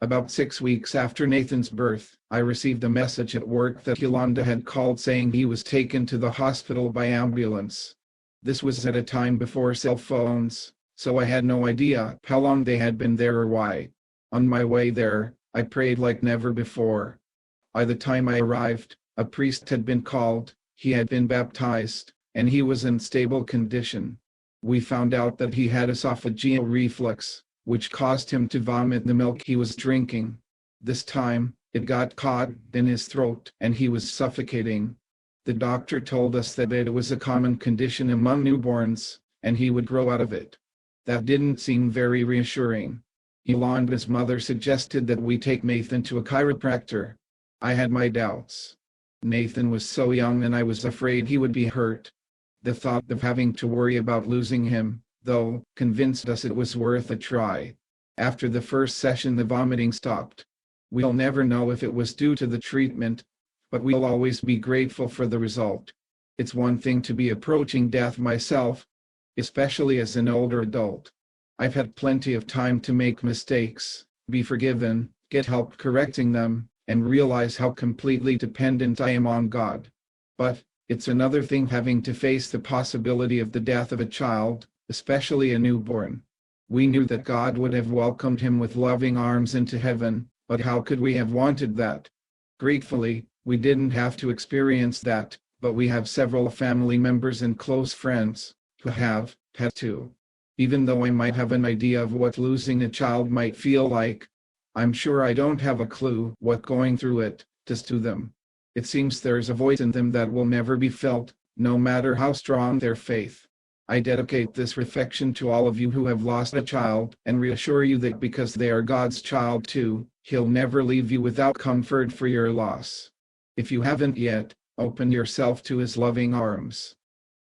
About 6 weeks after Nathan's birth, I received a message at work that Yolanda had called saying he was taken to the hospital by ambulance. This was at a time before cell phones, so I had no idea how long they had been there or why. On my way there, I prayed like never before. By the time I arrived, a priest had been called, he had been baptized, and he was in stable condition. We found out that he had esophageal reflux, which caused him to vomit the milk he was drinking. This time, it got caught in his throat and he was suffocating. The doctor told us that it was a common condition among newborns, and he would grow out of it. That didn't seem very reassuring. Yolanda's mother suggested that we take Nathan to a chiropractor. I had my doubts. Nathan was so young and I was afraid he would be hurt. The thought of having to worry about losing him, though, convinced us it was worth a try. After the first session the vomiting stopped. We'll never know if it was due to the treatment, but we'll always be grateful for the result. It's one thing to be approaching death myself, especially as an older adult. I've had plenty of time to make mistakes, be forgiven, get help correcting them, and realize how completely dependent I am on God. But it's another thing having to face the possibility of the death of a child, especially a newborn. We knew that God would have welcomed him with loving arms into heaven, but how could we have wanted that? Gratefully, we didn't have to experience that, but we have several family members and close friends who have had to. Even though I might have an idea of what losing a child might feel like, I'm sure I don't have a clue what going through it does to them. It seems there's a voice in them that will never be felt, no matter how strong their faith. I dedicate this reflection to all of you who have lost a child and reassure you that because they are God's child too, He'll never leave you without comfort for your loss. If you haven't yet, open yourself to His loving arms.